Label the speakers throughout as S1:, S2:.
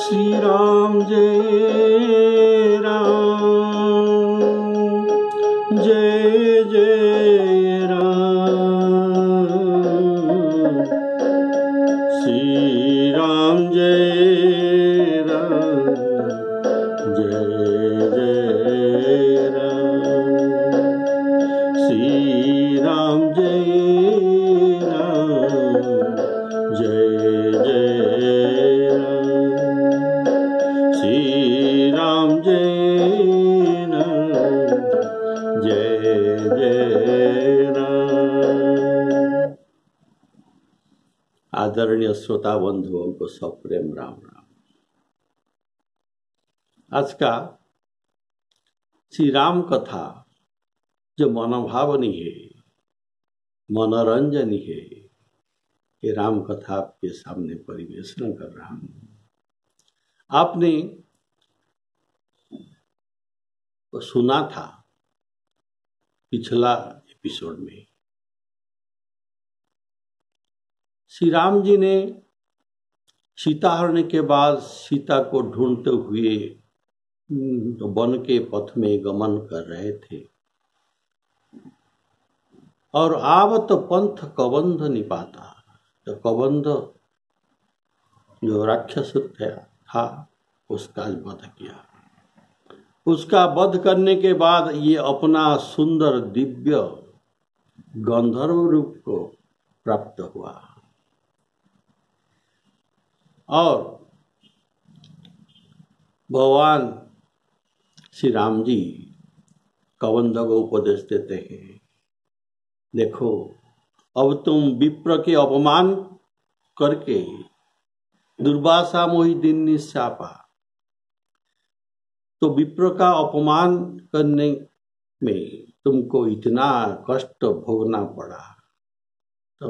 S1: श्री राम जय राम, जय जय राम, श्री राम जय राम, जय जय राम, श्री राम जय राम, जय जय राम, श्री राम जय राम, जय जय राम। आदरणीय श्रोता बंधुओं को सप्रेम राम राम। आज का श्री राम कथा जो मनोभावनी है, मनोरंजनी है, ये राम कथा आपके सामने परिवेशन कर रहा हूं। आपने सुना था पिछला एपिसोड में, श्री राम जी ने सीता हरण के बाद सीता को ढूंढते हुए वन के पथ में गमन कर रहे थे और आवत पंथ कबंध निपाता। तो कबंध जो राक्षस था उसका वध किया। उसका वध करने के बाद ये अपना सुंदर दिव्य गंधर्व रूप को प्राप्त हुआ और भगवान श्री राम जी कबंध को उपदेश देते हैं, देखो अब तुम विप्र के अपमान करके दुर्वासा मोहि दिन निशापा, तो विप्र का अपमान करने में तुमको इतना कष्ट भोगना पड़ा, तो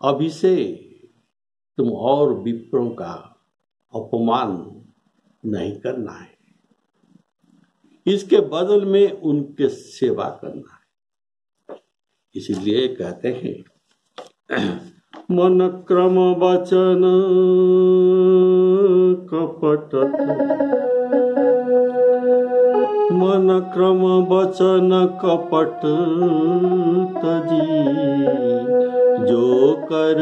S1: अभी से तुम और विप्रों का अपमान नहीं करना है, इसके बदल में उनके सेवा करना है। इसलिए कहते हैं मन क्रम वचन कपट, मन क्रम वचन कपट तजी, जो कर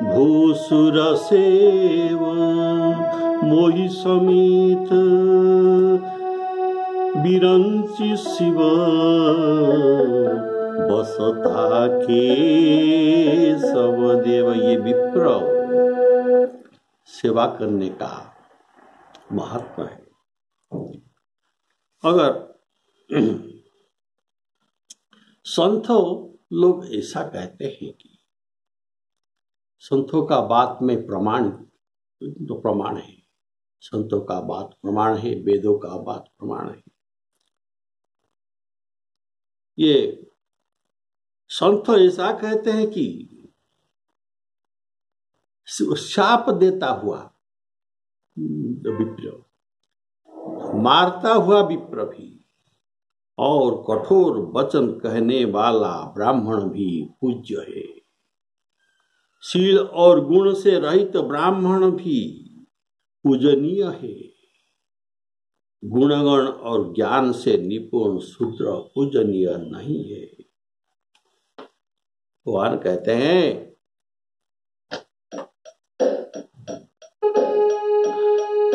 S1: भूसुर सेव मोहि समीत बिरंची शिव, बसता के सब देव। ये विप्र सेवा करने का महत्व है। अगर संतों लोग ऐसा कहते हैं कि संतों का बात में प्रमाण तो प्रमाण है, संतों का बात प्रमाण है, वेदों का बात प्रमाण है। ये संत ऐसा कहते हैं कि शाप देता हुआ विप्र, मारता हुआ विप्र भी और कठोर वचन कहने वाला ब्राह्मण भी पूज्य है। शील और गुण से रहित ब्राह्मण भी पूजनीय है। गुणगण और ज्ञान से निपुण शूद्र पूजनीय नहीं है। भगवान कहते हैं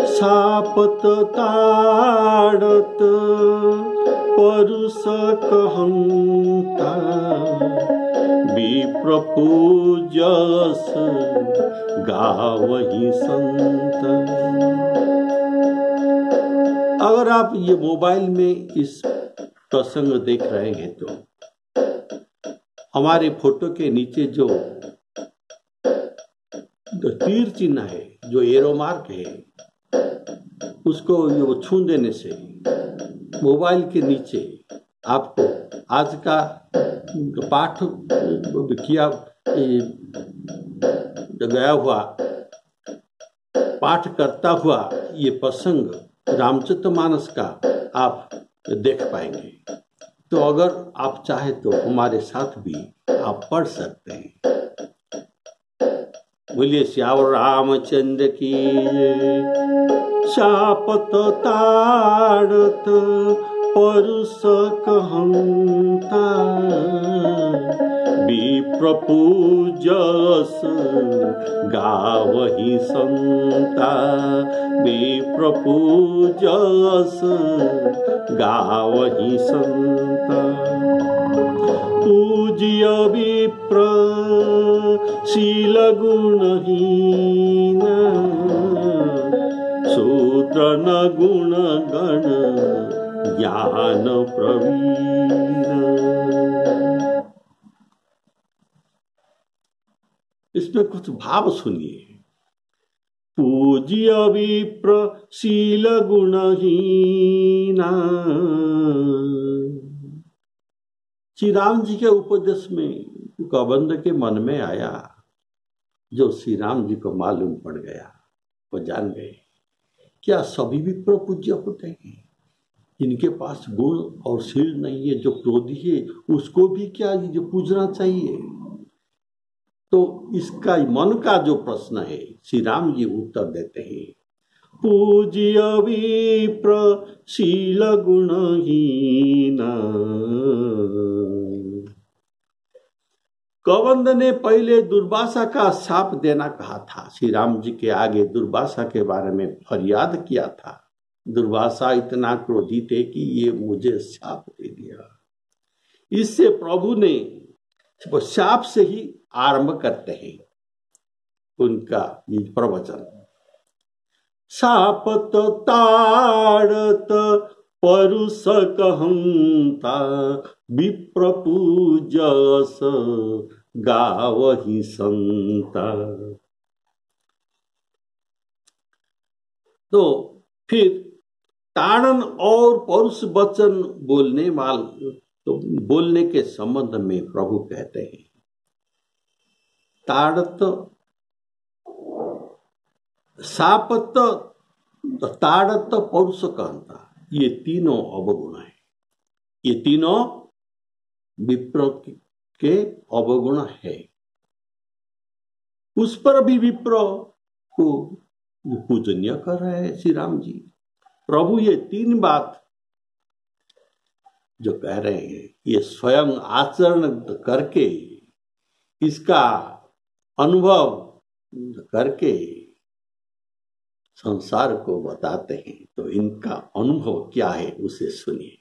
S1: सापत ताड़त परुष कहंता, विप्र पूजस गावहि संत। अगर आप ये मोबाइल में इस प्रसंग देख रहे हैं तो हमारे फोटो के नीचे जो तीर चिन्ह है, जो एरो मार्क है, उसको छू देने से मोबाइल के नीचे आपको आज का पाठ किया गया हुआ पाठ करता हुआ ये प्रसंग रामचरितमानस का आप देख पाएंगे। तो अगर आप चाहे तो हमारे साथ भी आप पढ़ सकते हैं। बोलिए श्यावर रामचंद्र की। शापत ताड़त परुष कहंता, विप्रपूजस गावहि संता, विप्रपूजस गावहि संता। पूज्य विप्र शील गुणहीन, शूद्र न गुण गण ज्ञान प्रवीण। इसमें कुछ भाव सुनिए। पूज्य विप्र शील गुणहीना। श्री राम जी के उपदेश में कबंध के मन में आया, जो श्री राम जी को मालूम पड़ गया। वो जान गए क्या सभी विप्र पूज्य होते हैं? जिनके पास गुण और शील नहीं है, जो क्रोधी है, उसको भी क्या जो पूजना चाहिए? तो इसका मन का जो प्रश्न है, श्री राम जी उत्तर देते हैं। पूज्य विप्र शील गुणहीना। कबंध ने पहले दुर्वासा का शाप देना कहा था। श्री राम जी के आगे दुर्वासा के बारे में फरियाद किया था। दुर्वासा इतना क्रोधी थे कि ये मुझे शाप दे दिया। इससे प्रभु ने शाप से ही आरंभ करते हैं उनका ये प्रवचन। शापत ताड़त परुष कहंता, विप्रपूजस गावहि संता। तो फिर ताड़न और परुष वचन बोलने के संबंध में प्रभु कहते हैं, ताड़त शापत ताड़त परुष कहता, ये तीनों अवगुण है। ये तीनों विप्र के अवगुण है। उस पर भी विप्र को पूजनीय कर रहे हैं श्री राम जी। प्रभु ये तीन बात जो कह रहे हैं, ये स्वयं आचरण करके, इसका अनुभव करके संसार को बताते हैं। तो इनका अनुभव क्या है उसे सुनिए।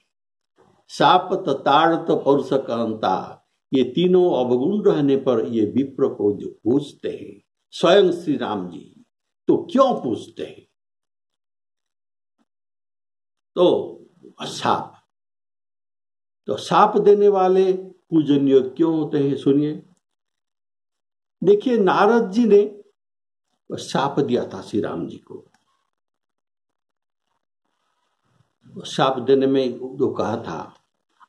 S1: शापत ताड़त परुष कहंता, ये तीनों अवगुण रहने पर ये विप्र को जो पूछते हैं स्वयं श्री राम जी, तो क्यों पूछते हैं? तो शाप देने वाले पूजनीय क्यों होते हैं? सुनिए। देखिए, नारद जी ने शाप दिया था श्री राम जी को। शाप देने में जो कहा था,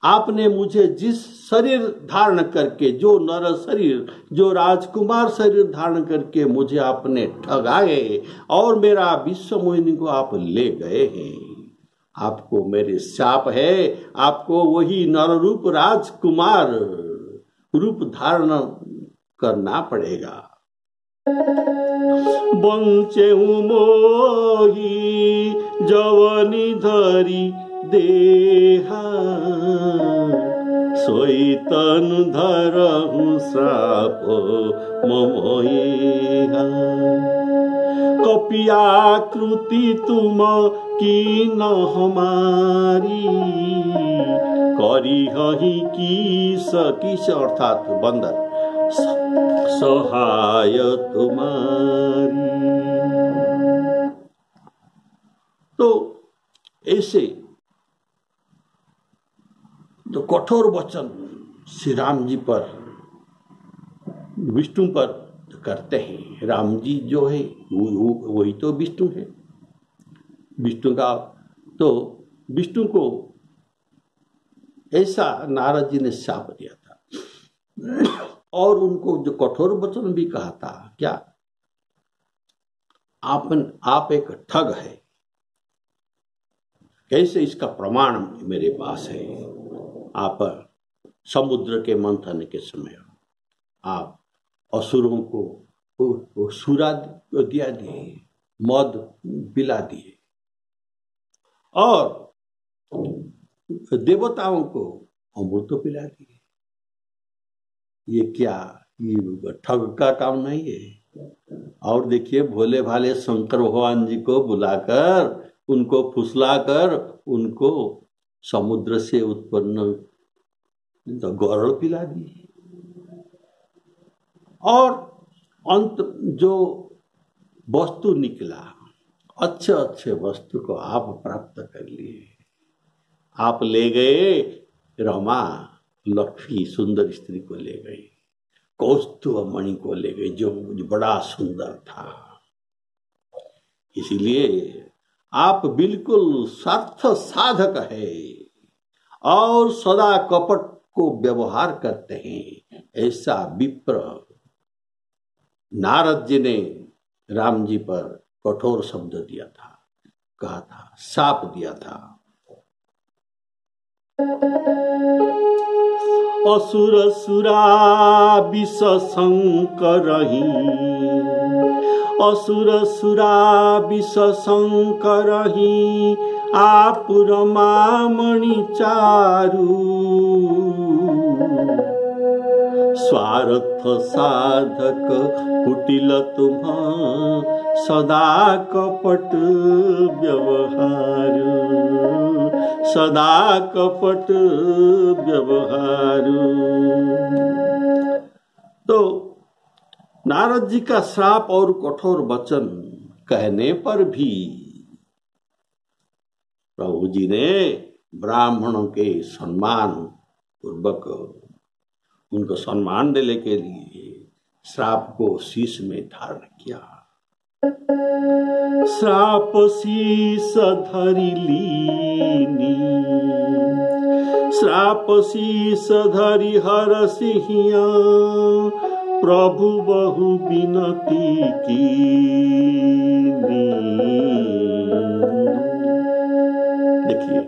S1: आपने मुझे जिस शरीर धारण करके, जो नर शरीर, जो राजकुमार शरीर धारण करके मुझे आपने ठगाए और मेरा विश्व मोहिनी को आप ले गए हैं, आपको मेरे शाप है। आपको वही नर रूप राजकुमार रूप धारण करना पड़ेगा। बंचे मोही जवनी धरी देहा, सोईतन धरहु श्राप ममोहा। कपियाकृति तुम की न हमारी, करिहहि किस अर्थात बंदर सहाय तुम्हारी। तो ऐसे जो कठोर वचन श्री राम जी पर, विष्णु पर करते हैं। राम जी जो है वही तो विष्णु है। विष्णु का तो विष्णु को ऐसा नारद जी ने शाप दिया था और उनको जो कठोर वचन भी कहा था, क्या आप एक ठग है। कैसे? इसका प्रमाण मेरे पास है। आप समुद्र के मंथन के समय आप असुरों को वो सूरा दिया दिए, मद पिला दिए और देवताओं को अमृत पिला दिए। ये क्या, ये ठग का काम नहीं है। और देखिए भोले भाले शंकर भगवान जी को बुलाकर उनको फुसलाकर उनको समुद्र से उत्पन्न गौरव पिला दिए और अंत जो वस्तु निकला, अच्छे अच्छे वस्तु को आप प्राप्त कर लिए। आप ले गए रमा लक्ष्मी सुंदर स्त्री को ले गए, कौस्तुभ मणि को ले गए जो बड़ा सुंदर था। इसीलिए आप बिल्कुल स्वार्थ साधक है और सदा कपट को व्यवहार करते हैं, ऐसा विप्र नारद जी ने राम जी पर कठोर शब्द दिया था, कहा था, शाप दिया था। असुर सुरा विष शंकरहि, असुर सुरा विष शंकरहि, आप रमामणि चारु, स्वार्थ साधक कुटिल तुम्हा, सदा कपट व्यवहार, सदा कपट व्यवहार। तो नारद जी का श्राप और कठोर वचन कहने पर भी प्रभु जी ने ब्राह्मणों के सम्मान पूर्वक उनको सम्मान देने के लिए श्राप को शीश में धारण किया। श्राप शीश धरि लीनी, श्राप शीश धरि हरसिहिया, प्रभु बहु विनती कीनी। देखिए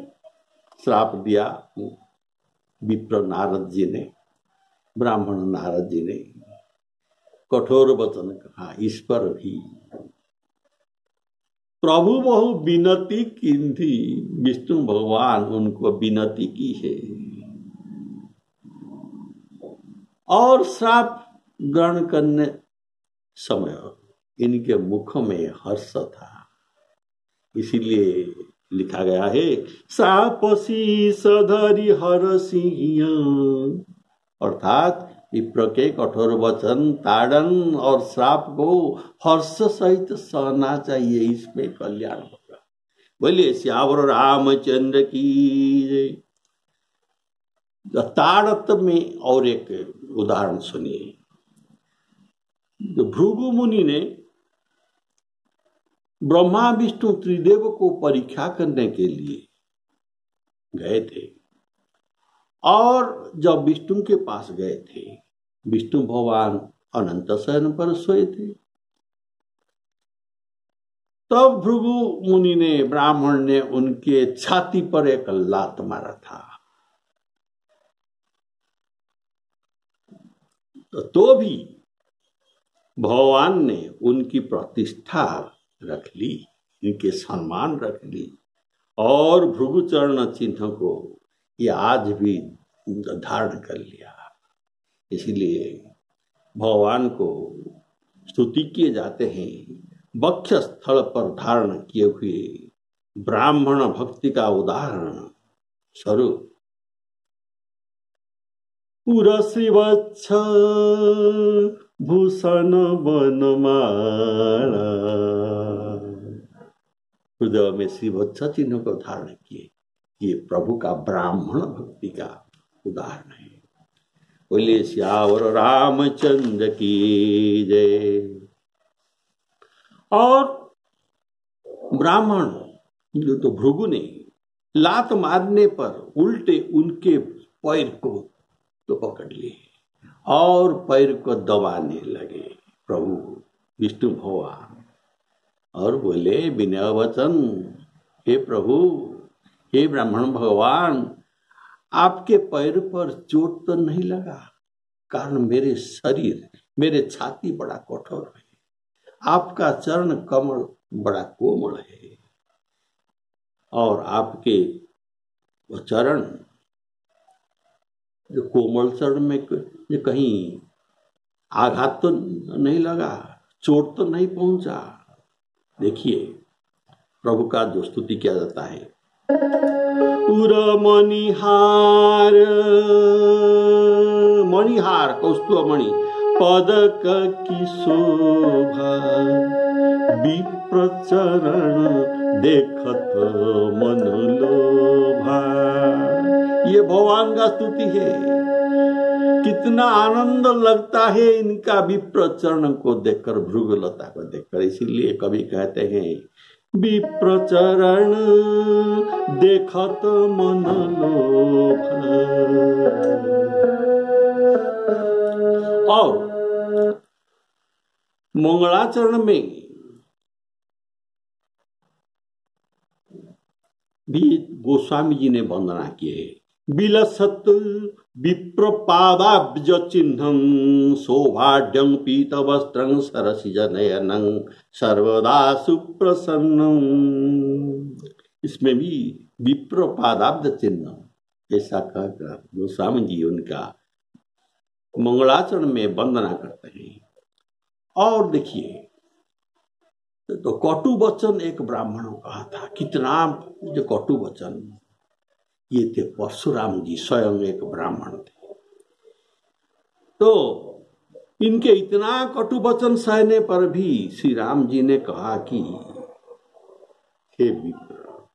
S1: श्राप दिया विप्र नारद जी ने, ब्राह्मण नारद जी ने कठोर वचन कहा। इस पर भी प्रभु बहु विनती की थी, विष्णु भगवान उनको विनती की है और श्राप ग्रहण करने समय इनके मुख में हर्ष था। इसीलिए लिखा गया है श्राप शीश धरि हरसिहिया, अर्थात विप्र के कठोर वचन, ताड़न और श्राप को हर्ष सहित सहना चाहिए, इसमें कल्याण होगा। बोलिए श्यावर रामचंद्र की। ताड़त में और एक उदाहरण सुनिए। भृगु मुनि ने ब्रह्मा विष्णु त्रिदेव को परीक्षा करने के लिए गए थे और जब विष्णु के पास गए थे, विष्णु भगवान अनंत शयन पर सोए थे। तब भृगु मुनि ने, ब्राह्मण ने उनके छाती पर एक लात मारा था। तो भी भगवान ने उनकी प्रतिष्ठा रख ली, इनके सम्मान रख ली और भृगु चरण चिन्ह को ये आज भी धारण कर लिया। इसीलिए भगवान को स्तुति किए जाते हैं। वक्ष स्थल पर धारण किए हुए ब्राह्मण भक्ति का उदाहरण स्वरूप पुरश्रीवत्स भूषण वनमाला, हृदय में श्रीवत्स चिन्ह को धारण किए। ये प्रभु का ब्राह्मण भक्ति का उदाहरण है। बोले श्यावर रामचंद्र की जय। और ब्राह्मण जो तो भृगु ने लात मारने पर उल्टे उनके पैर को तो पकड़ लिए और पैर को दबाने लगे प्रभु विष्णु भगवान और बोले विनय वचन, हे प्रभु, हे ब्राह्मण भगवान, आपके पैर पर चोट तो नहीं लगा, कारण मेरे शरीर मेरे छाती बड़ा कठोर है, आपका चरण कमल बड़ा कोमल है, और आपके चरण, जो कोमल चरण में जो कहीं आघात तो नहीं लगा, चोट तो नहीं पहुंचा। देखिए प्रभु का जो स्तुति किया जाता है, उर मणिहार, मणिहार कौस्तुभ मणि पदक की शोभा, विप्र चरण देखत मन लोभा। ये भगवान का स्तुति है। कितना आनंद लगता है इनका विप्र चरण को देखकर, भृगुलता को देखकर। इसीलिए कवि कहते हैं, विप्र चरण देखत मन लोभा। और मंगलाचरण में भी गोस्वामी जी ने वंदना की है। विलसत विप्रपादाब्ज चिह्नं शोभाढ्यं पीतवस्त्रं सरसिजनयनं सर्वदा सुप्रसन्नं। इसमें भी विप्रपादाब्ज चिन्ह ऐसा कहकर गोस्वामी जी उनका मंगलाचरण में वंदना करते हैं। और देखिए, तो कटु वचन एक ब्राह्मण कहा था। कितना जो कटु वचन, ये थे परशुराम जी, स्वयं एक ब्राह्मण थे। तो इनके इतना कटु वचन सहने पर भी श्री राम जी ने कहा कि हे विप्र,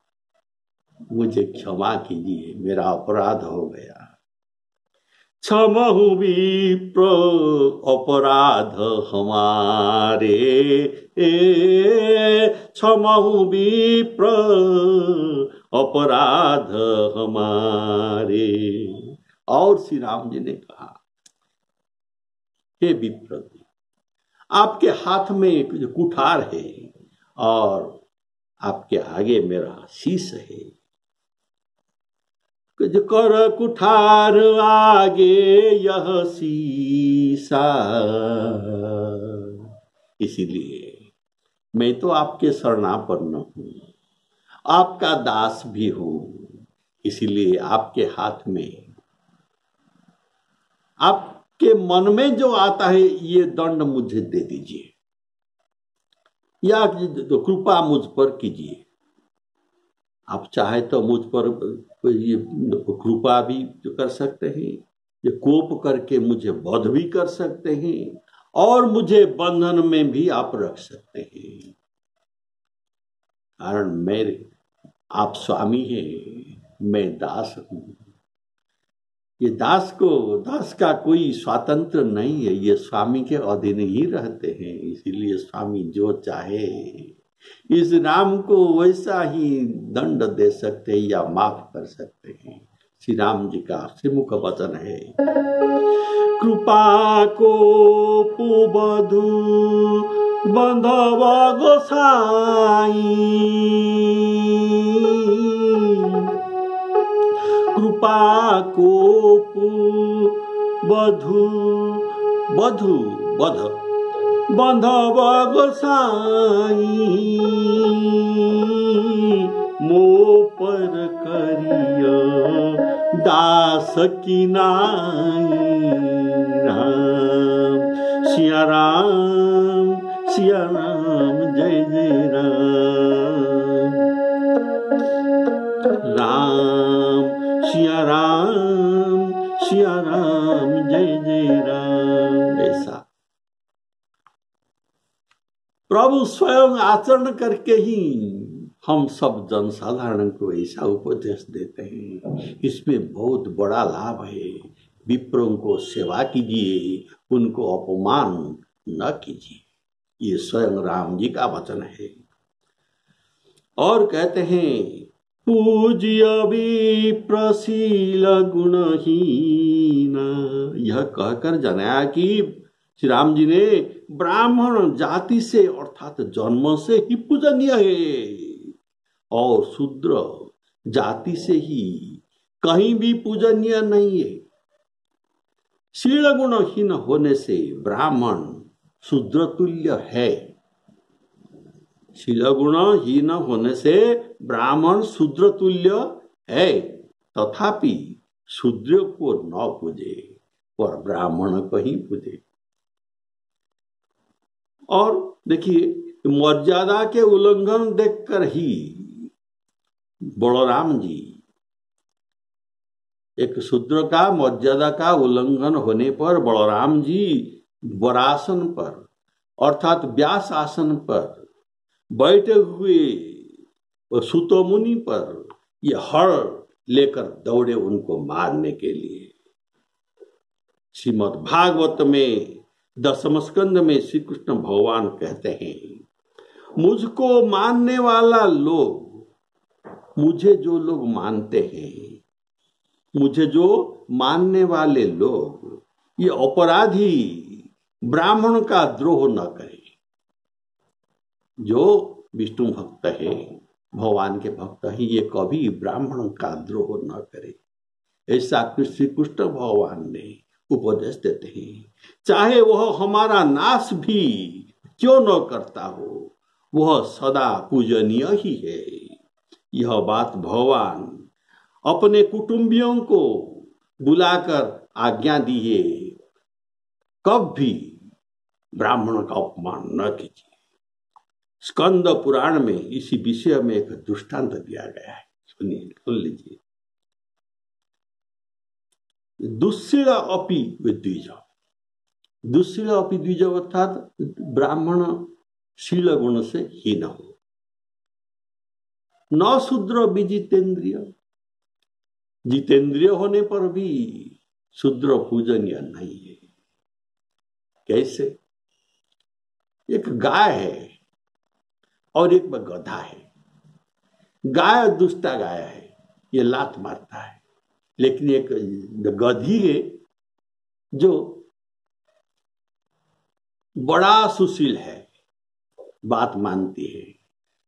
S1: मुझे क्षमा कीजिए, मेरा अपराध हो गया। क्षमहु विप्र अपराध हमारे, क्षमहु विप्र अपराध हमारे। और श्री राम जी ने कहा, हे विप्र, आपके हाथ में एक जो कुठार है और आपके आगे मेरा शीश है। जो कर कुठार आगे यह शीशा, इसीलिए मैं तो आपके शरणापन्न हूं, आपका दास भी हूं। इसीलिए आपके हाथ में, आपके मन में जो आता है ये दंड मुझे दे दीजिए, या तो कृपा मुझ पर कीजिए। आप चाहे तो मुझ पर ये कृपा भी कर सकते हैं, ये कोप करके मुझे वध भी कर सकते हैं, और मुझे बंधन में भी आप रख सकते हैं। कारण मेरे आप स्वामी हैं, मैं दास हूं। ये दास का कोई स्वातंत्र नहीं है, ये स्वामी के अधीन ही रहते हैं। इसीलिए स्वामी जो चाहे इस राम को वैसा ही दंड दे सकते हैं या माफ कर सकते हैं। श्री राम जी का श्रीमुख वचन है, कृपा को पुबधु बंधव गोसाई, कृपा को पुबधु बधु बध बंधव गोसाई, मो पर करिय दास की नाई। राम सिया राम, सिया राम, जय जय राम। राम सिया राम, सिया राम, जय जय राम। ऐसा प्रभु स्वयं आचरण करके ही हम सब जनसाधारण को ऐसा उपदेश देते हैं। इसमें बहुत बड़ा लाभ है। विप्रों को सेवा कीजिए, उनको अपमान न कीजिए। ये स्वयं राम जी का वचन है। और कहते हैं, पूज्य विप्रशील गुणहीन। यह कहकर जनाया कि श्री राम जी ने ब्राह्मण जाति से अर्थात जन्म से ही पूजनीय है, और शूद्र जाति से ही कहीं भी पूजनीय नहीं है। शील गुणहीन होने से ब्राह्मण शूद्र तुल्य है। शील गुणहीन होने से ब्राह्मण शूद्र तुल्य है, तथापि शूद्र को न पूजे पर ब्राह्मण को ही पूजे। और देखिए, मर्यादा के उल्लंघन देखकर ही बलराम जी, एक शूद्र का मर्यादा का उल्लंघन होने पर बलराम जी वरासन पर अर्थात व्यास आसन पर बैठे हुए सुतो मुनि पर ये हर लेकर दौड़े उनको मारने के लिए। श्रीमद् भागवत में दसम स्कंद में श्री कृष्ण भगवान कहते हैं, मुझको मानने वाला लोग, मुझे जो लोग मानते हैं, मुझे जो मानने वाले लोग, ये अपराधी ब्राह्मण का द्रोह न करे। जो विष्णु भक्त है, भगवान के भक्त हैं, ये कभी ब्राह्मण का द्रोह न करे। ऐसा श्री कृष्ण भगवान ने उपदेश देते हैं। चाहे वह हमारा नाश भी क्यों न करता हो, वह सदा पूजनीय ही है। यह बात भगवान अपने कुटुंबियों को बुलाकर आज्ञा दिए, कब भी ब्राह्मण का अपमान न कीजिए। स्कंद पुराण में इसी विषय में एक दृष्टांत दिया गया है, सुनिए, सुन लीजिए। दुस्सील अपि द्विज, दुस्सील अपि द्विज अर्थात ब्राह्मण शील गुण से हीन हो। न शूद्र विजितेंद्रिय, जितेंद्रिय होने पर भी शूद्र पूजनीय नहीं है। कैसे? एक गाय है और एक गधा है। गाय दुष्टा गाय है, ये लात मारता है, लेकिन एक गधी है जो बड़ा सुशील है, बात मानती है।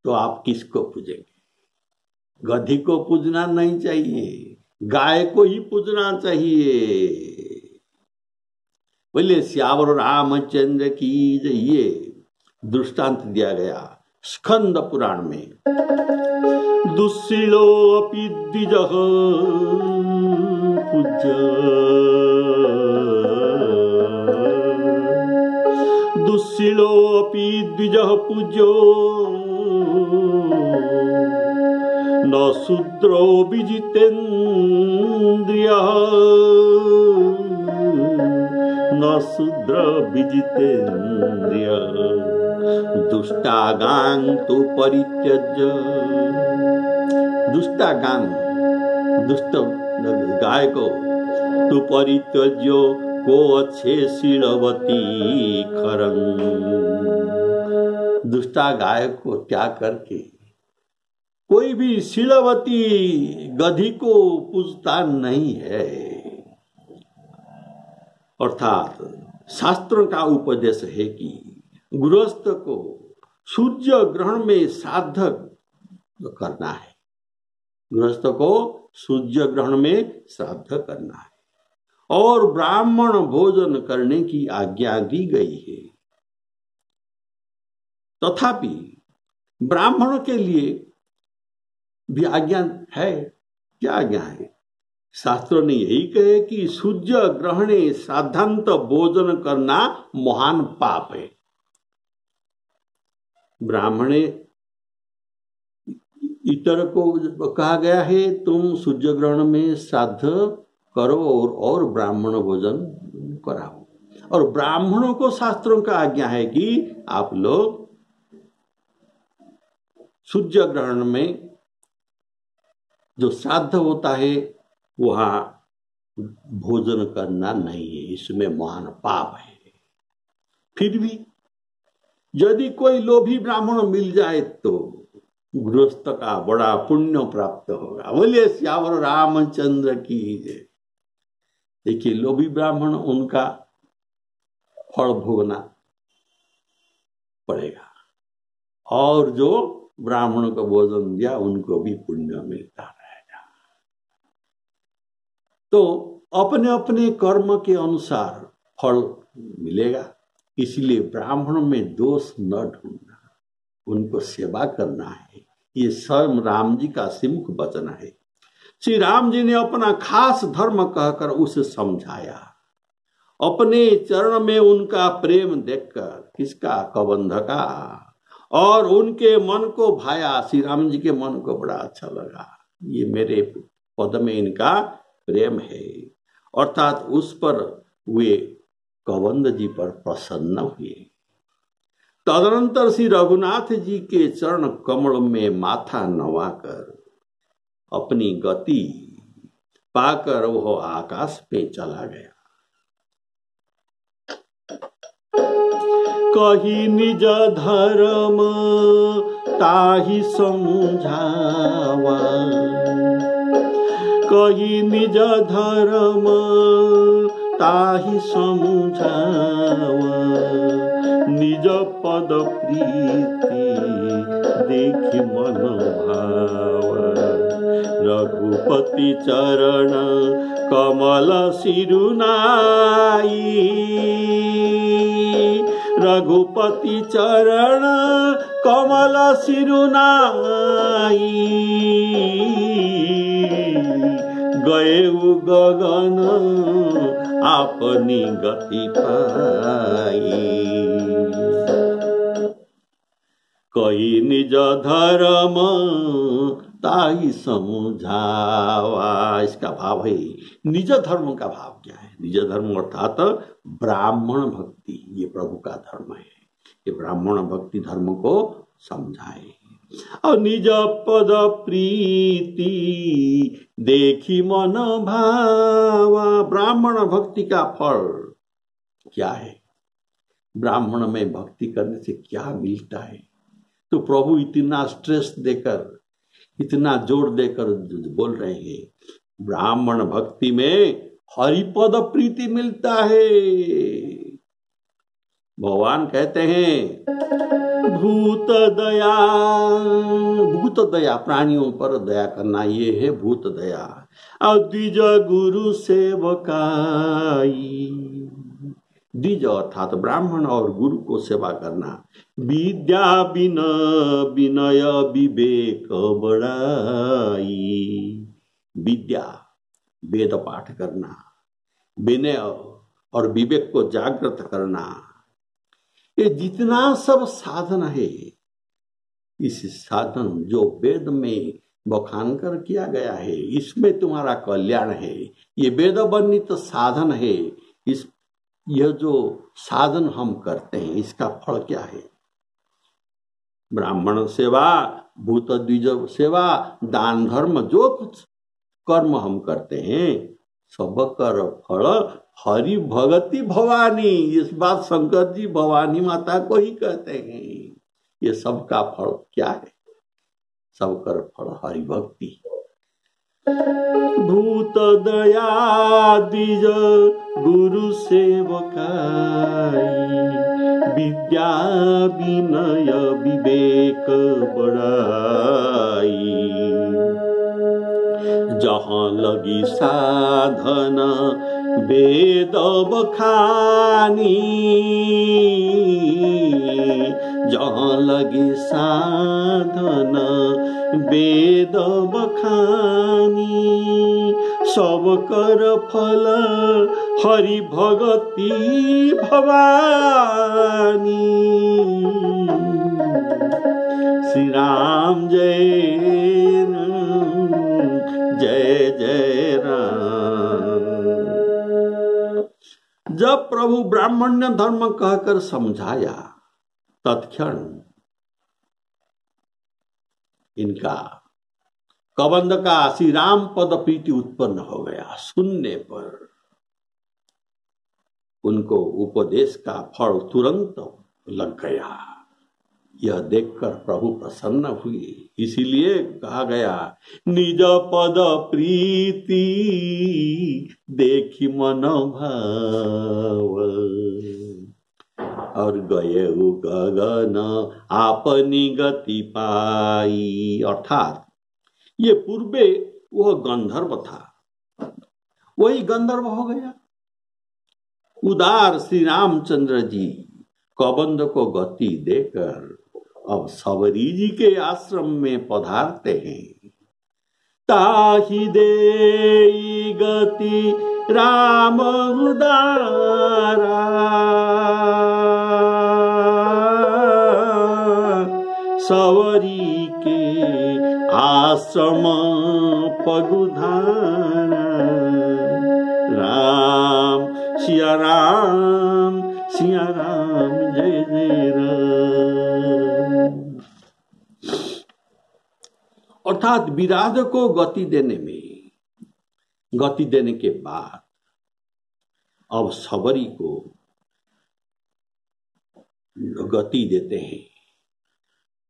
S1: तो आप किसको पूजेंगे? गधी को पूजना नहीं चाहिए, गाय को ही पूजना चाहिए। बोले श्यावर रामचंद्र की जय। ये दृष्टांत दिया गया स्कंद पुराण में। दुस्सीलो अपि द्विजः पूज्य, दुस्सीलो अपि द्विजः पूज्यो न शूद्रो विजितेन्द्रियः, न शूद्र विजितेन्द्रियः, दुष्टागां तु परित्यज्य। दुष्टागां, दुष्ट गाय को तु परित्यज्यो को अच्छे शीलवती खरं। दुष्टा गाय को त्याग करके कोई भी शीलवती गधी को पूजता नहीं है। अर्थात शास्त्रों का उपदेश है कि गृहस्थ को सूर्य ग्रहण में श्राद्ध करना है। गृहस्थ को सूर्य ग्रहण में श्राद्ध करना है और ब्राह्मण भोजन करने की आज्ञा दी गई है। तथापि ब्राह्मण के लिए भी आज्ञा है। क्या आज्ञा है? शास्त्रों ने यही कहे कि सूर्य ग्रहणे श्राद्धांत भोजन करना महान पाप है। ब्राह्मणे इतर को कहा गया है तुम सूर्य ग्रहण में श्राद्ध करो और ब्राह्मण भोजन कराओ। और ब्राह्मणों को शास्त्रों का आज्ञा है कि आप लोग सूर्य ग्रहण में जो श्राद्ध होता है वहां भोजन करना नहीं है, इसमें महान पाप है। फिर भी यदि कोई लोभी ब्राह्मण मिल जाए तो गृहस्थ का बड़ा पुण्य प्राप्त होगा। बोलिए श्यावर रामचंद्र की जय। देखिए, लोभी ब्राह्मण उनका फल भोगना पड़ेगा और जो ब्राह्मण को भोजन दिया उनको भी पुण्य मिलता रहेगा। तो अपने अपने कर्म के अनुसार फल मिलेगा। इसलिए ब्राह्मण में दोष न ढूंढना, उनको सेवा करना है। ये स्वयं राम जी का श्रीमुख वचन है। श्री राम जी ने अपना खास धर्म कहकर उसे समझाया। अपने चरण में उनका प्रेम देखकर, किसका? कबंध का, और उनके मन को भाया। श्री राम जी के मन को बड़ा अच्छा लगा, ये मेरे पद में इनका प्रेम है, अर्थात उस पर वे कबंध जी पर प्रसन्न हुए। तदनंतर श्री रघुनाथ जी के चरण कमल में माथा नवाकर अपनी गति पाकर वह आकाश में चला गया। कही निज धर्म ताहि समझावा, कही निज धर्म ताहि समझावा, निज पद प्रीति देखि मन भावा, रघुपति चरण कमल सिरुनाई, रघुपति चरण कमल सिरुनाई, गए गगन अपनी गति पाई, कही निज धर्म ताहि समझावा। इसका भाव है, निज धर्म का भाव क्या है? निज धर्म अर्थात ब्राह्मण भक्ति, ये प्रभु का धर्म है। ये ब्राह्मण भक्ति धर्म को समझाए। और निज पद प्रीति देखी मन भावा। ब्राह्मण भक्ति का फल क्या है? ब्राह्मण में भक्ति करने से क्या मिलता है? तो प्रभु इतना स्ट्रेस देकर, इतना जोर देकर बोल रहे हैं, ब्राह्मण भक्ति में हरिपद प्रीति मिलता है। भगवान कहते हैं भूत दया, भूत दया प्राणियों पर दया करना, ये है भूत दया। और द्विज गुरु सेवकाई, द्विज अर्थात ब्राह्मण और गुरु को सेवा करना। विद्या बिन विनय विवेक बड़ाई, विद्या वेद पाठ करना, विनय और विवेक को जागृत करना, ये जितना सब साधन है, इस साधन जो वेद में बखान कर किया गया है, इसमें तुम्हारा कल्याण है। ये वेद वर्णित साधन है। यह जो साधन हम करते हैं, इसका फल क्या है? ब्राह्मण सेवा, भूत द्विज सेवा, दान धर्म, जो कुछ कर्म हम करते हैं, सब कर फल हरि भगति भवानी। इस बात शंकर जी भवानी माता को ही कहते हैं। ये सब का फल क्या है? सब कर फल हरि भक्ति। भूत दया द्विज गुरु सेवकाई, विद्या विनय विवेक बड़ाई, जहाँ लगी साधन वेद बखानी, जहाँ लगी साधन वेद बखानी, सब कर फल हरि भगति भवानी। श्री राम जय जय जय राम। जब प्रभु ब्राह्मण्य धर्म कहकर समझाया, तत्क्षण इनका कबंध का श्री राम पद प्रीति उत्पन्न हो गया। सुनने पर उनको उपदेश का फल तुरंत लग गया। यह देखकर प्रभु प्रसन्न हुए। इसीलिए कहा गया, निज पद प्रीति देखी मन भाव, और गए गगन आपनी गति पाई। अर्थात ये पूर्वे वह गंधर्व था, वही गंधर्व हो गया। उदार श्री रामचंद्र जी कबंध को गति देकर अब सबरी जी के आश्रम में पधारते हैं। ताहि देई गति राम उदारा, सबरी के आश्रम पगुधारा। राम सिया राम, सिया राम जय जय राम। अर्थात विराध को गति देने के बाद अब सबरी को गति देते हैं।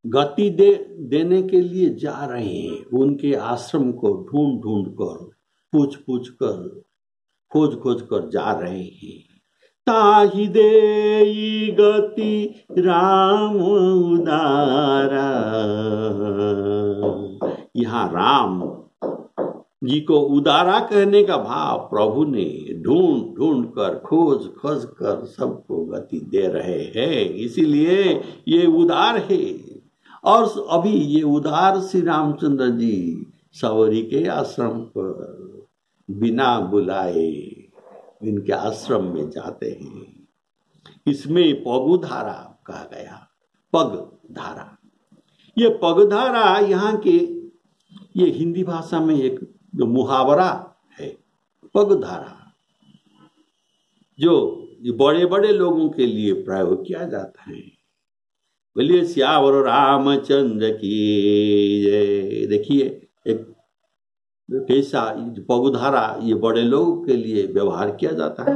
S1: गति देने के लिए जा रहे हैं। उनके आश्रम को ढूंढ ढूंढ कर, पूछ पूछ कर, खोज खोज कर जा रहे हैं। ताहि देई गति राम उदारा। यहाँ राम जी को उदारा कहने का भाव प्रभु ने ढूंढ ढूंढ कर, खोज खोज कर सबको गति दे रहे हैं, इसीलिए ये उदार है। और अभी ये उदार श्री रामचंद्र जी सबरी के आश्रम पर बिना बुलाए इनके आश्रम में जाते हैं। इसमें पगुधारा कहा गया। पगधारा, ये पगधारा यहाँ के, ये हिंदी भाषा में एक मुहावरा है। पगधारा जो बड़े बड़े लोगों के लिए प्रयोग किया जाता है। बोलिए श्यावर रामचंद्र की जय। देखिए एक कैसा पगुधारा ये बड़े लोगों के लिए व्यवहार किया जाता है।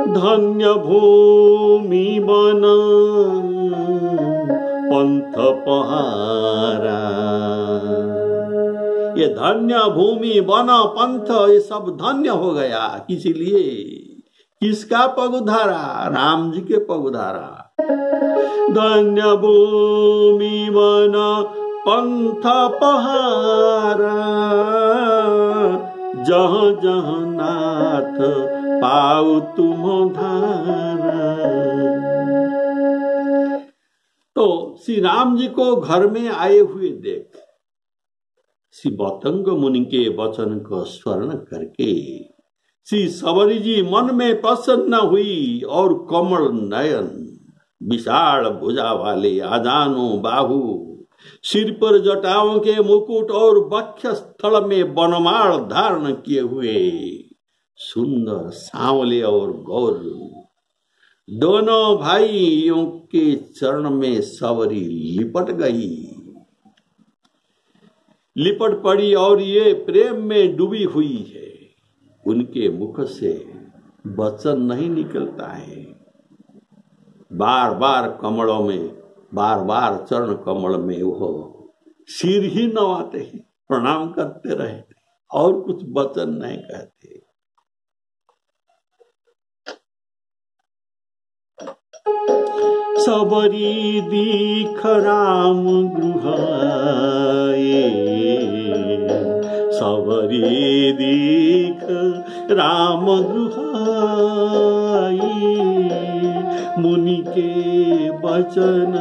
S1: धन्य भूमि वन पंथ पहारा। ये धन्य भूमि वन पंथ ये सब धन्य हो गया। किसी लिए? किसका पगुधारा? राम जी के पगुधारा। धन्य भूमि वन पंथ पहारा, जहाँ जहाँ नाथ पाऊ तुम धारा। तो श्री राम जी को घर में आए हुए देख श्री बतंग मुनि के वचन को स्मरण करके श्री सबरी जी मन में प्रसन्न हुई और कमल नयन, विशाल भुजा वाले आजानो बाहु, सिर पर जटाओं के मुकुट और वक्ष स्थल में बनमाल धारण किए हुए सुंदर सांवले और गौर दोनों भाइयों के चरण में सबरी लिपट पड़ी और ये प्रेम में डूबी हुई है। उनके मुख से वचन नहीं निकलता है। बार बार कमलों में, बार बार चरण कमल में वो सिर ही नवाते हैं, प्रणाम करते रहते और कुछ वचन नहीं कहते। सबरी दीख राम गृहाए, सबरी दीख राम गृहाए, मुनि के वचन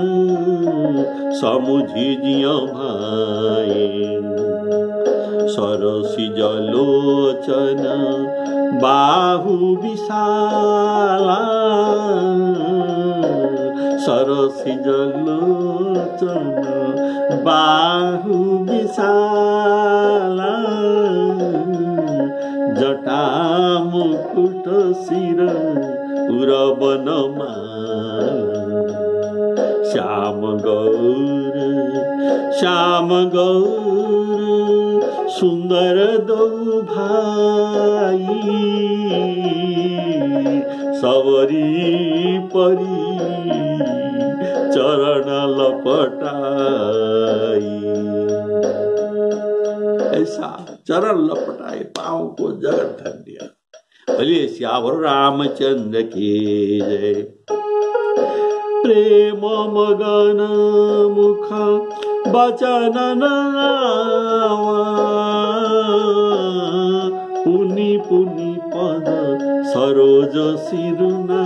S1: समुझि जिया भाई, सरसी जलोचन बाहु विशाला, सरसी जलोचन बाहु विशाला, जटा मुकुट सिर उरवन श्याम गौर सुंदर दो भाई, सबरी परी चरण लपटाई। ऐसा चरण लपटाए, पांव को जगत धर दिया। बोलिए श्यावर रामचंद्र की जय। प्रेम मगन मुख बचन नावा, पुनि पुनि पद सरोज सिरुनामा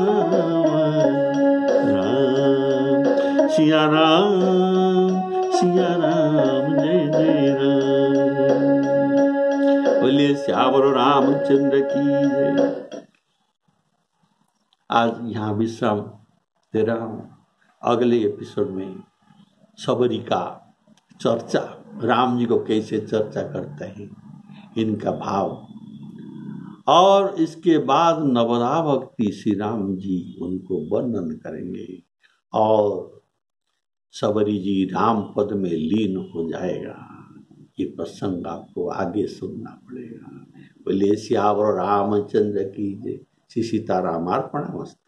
S1: राम सिया राम जय जय राम। बोलिए श्यावर रामचंद्र की जय। आज यहाँ विश्राम दे रहा हूँ। अगले एपिसोड में सबरी का चर्चा, राम जी को कैसे चर्चा करते हैं, इनका भाव, और इसके बाद नवदा भक्ति श्री राम जी उनको वर्णन करेंगे और सबरी जी राम पद में लीन हो जाएगा। ये प्रसंग आपको आगे सुनना पड़ेगा। बोले सियावर रामचंद्र की जय। श्री सीताराम अर्पणमस्तु।